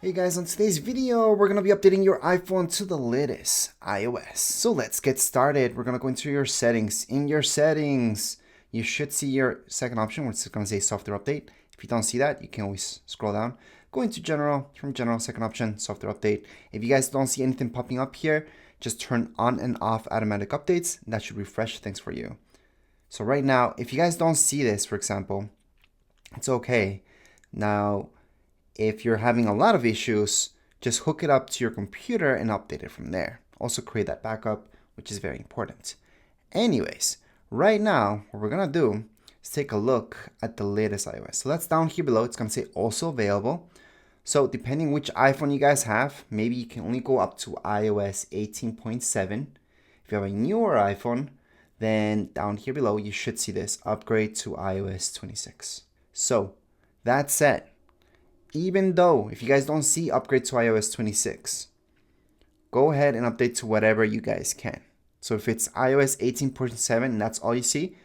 Hey guys, on today's video, we're going to be updating your iPhone to the latest iOS. So let's get started. We're going to go into your settings. In your settings, you should see your second option, which is going to say software update. If you don't see that, you can always scroll down. Go into general, from general, second option, software update. If you guys don't see anything popping up here, just turn on and off automatic updates. And that should refresh things for you. So right now, if you guys don't see this, for example, it's okay. Now, if you're having a lot of issues, just hook it up to your computer and update it from there. Also create that backup, which is very important. Anyways, right now, what we're gonna do is take a look at the latest iOS. So that's down here below. It's gonna say also available. So depending which iPhone you guys have, maybe you can only go up to iOS 18.7. If you have a newer iPhone, then down here below, you should see this, upgrade to iOS 26. So that said, even though if you guys don't see upgrade to iOS 26, go ahead and update to whatever you guys can. So if it's iOS 18.7 and that's all you see,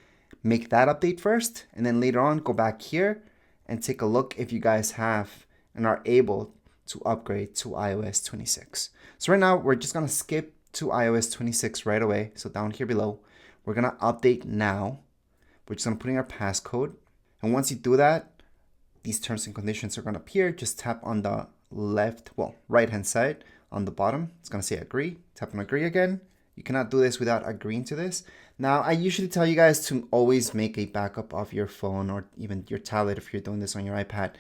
make that update first, and then later on go back here and take a look if you guys have and are able to upgrade to iOS 26. So right now we're just gonna skip to iOS 26 right away. So down here below, we're gonna update now. We're just gonna put in our passcode, and once you do that, these terms and conditions are going to appear. Just tap on the right hand side on the bottom. It's going to say agree. Tap on agree again. You cannot do this without agreeing to this. Now, I usually tell you guys to always make a backup of your phone or even your tablet if you're doing this on your iPad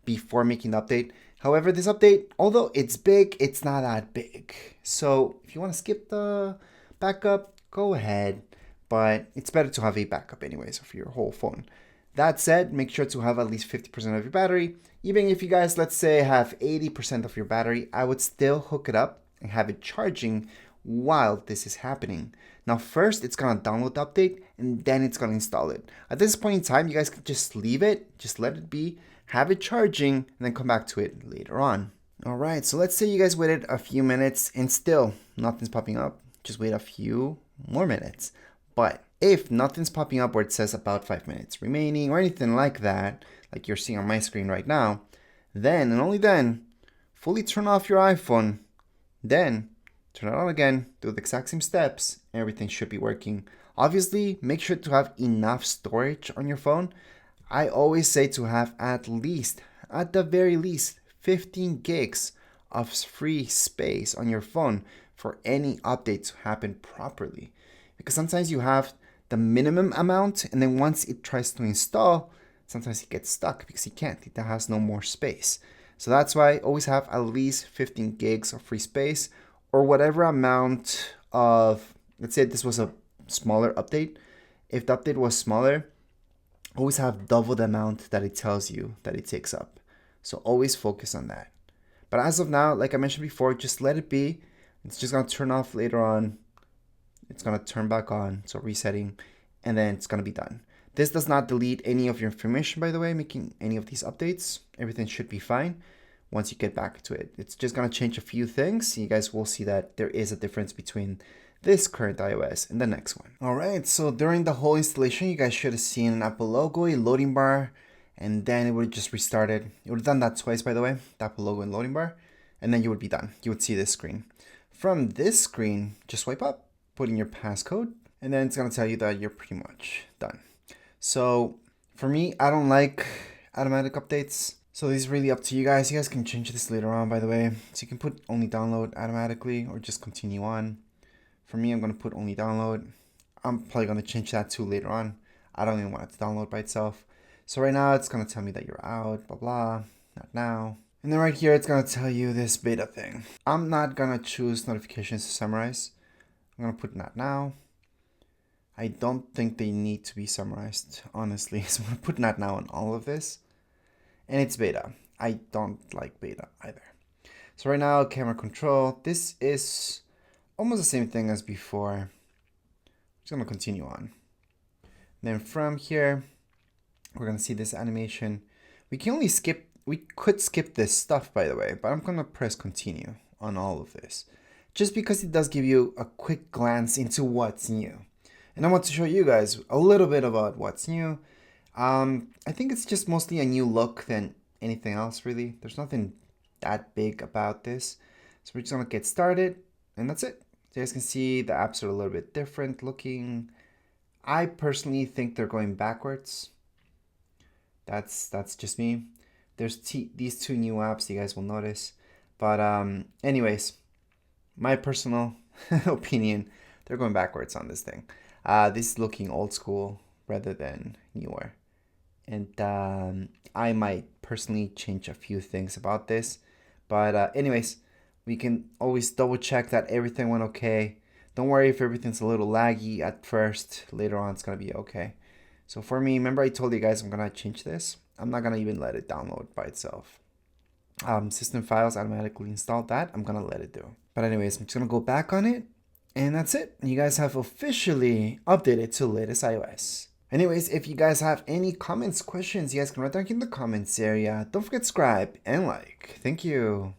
before making the update. However, this update, although it's big, it's not that big. So if you want to skip the backup, go ahead. But it's better to have a backup anyways for your whole phone. That said, make sure to have at least 50% of your battery. Even if you guys, let's say, have 80% of your battery, I would still hook it up and have it charging while this is happening. Now, first, it's going to download the update, and then it's going to install it. At this point in time, you guys can just leave it, just let it be, have it charging, and then come back to it later on. All right, so let's say you guys waited a few minutes, and still nothing's popping up. Just wait a few more minutes. But if nothing's popping up where it says about 5 minutes remaining or anything like that, like you're seeing on my screen right now, then and only then, fully turn off your iPhone, then turn it on again, do the exact same steps, and everything should be working. Obviously, make sure to have enough storage on your phone. I always say to have at the very least, 15 gigs of free space on your phone for any update to happen properly. Because sometimes you have the minimum amount, and then once it tries to install, sometimes it gets stuck because it can't. It has no more space. So that's why always have at least 15 gigs of free space, or whatever amount of, let's say this was a smaller update. If the update was smaller, always have double the amount that it tells you that it takes up. So always focus on that. But as of now, like I mentioned before, just let it be. It's just going to turn off later on. It's going to turn back on, so resetting, and then it's going to be done. This does not delete any of your information, by the way, making any of these updates. Everything should be fine once you get back to it. It's just going to change a few things. You guys will see that there is a difference between this current iOS and the next one. All right, so during the whole installation, you guys should have seen an Apple logo, a loading bar, and then it would have just restarted. It would have done that twice, by the way, the Apple logo and loading bar, and then you would be done. You would see this screen. From this screen, just swipe up, put in your passcode, and then it's going to tell you that you're pretty much done. So for me, I don't like automatic updates. So this is really up to you guys. You guys can change this later on, by the way. So you can put only download automatically or just continue on. For me, I'm going to put only download. I'm probably going to change that too later on. I don't even want it to download by itself. So right now it's going to tell me that you're out, blah, blah, not now. And then right here, it's going to tell you this beta thing. I'm not going to choose notifications to summarize. I'm going to put not now. I don't think they need to be summarized, honestly. So I'm going to put not now on all of this. And it's beta. I don't like beta either. So right now, camera control. This is almost the same thing as before. I'm just going to continue on. Then from here, we're going to see this animation. We could skip this stuff, by the way, but I'm going to press continue on all of this, just because it does give you a quick glance into what's new. And I want to show you guys a little bit about what's new. I think it's just mostly a new look than anything else, really. There's nothing that big about this. So we're just gonna get started, and that's it. So you guys can see the apps are a little bit different looking. I personally think they're going backwards. That's just me. There's these two new apps you guys will notice. But anyways, my personal opinion, they're going backwards on this thing. This is looking old school rather than newer. And I might personally change a few things about this. But anyways, we can always double check that everything went okay. Don't worry if everything's a little laggy at first. Later on, it's going to be okay. So for me, remember I told you guys I'm going to change this. I'm not going to even let it download by itself. System files automatically installed that. I'm going to let it do. But anyways, I'm just going to go back on it. And that's it. You guys have officially updated to latest iOS. Anyways, if you guys have any comments, questions, you guys can write down in the comments area. Don't forget to subscribe and like. Thank you.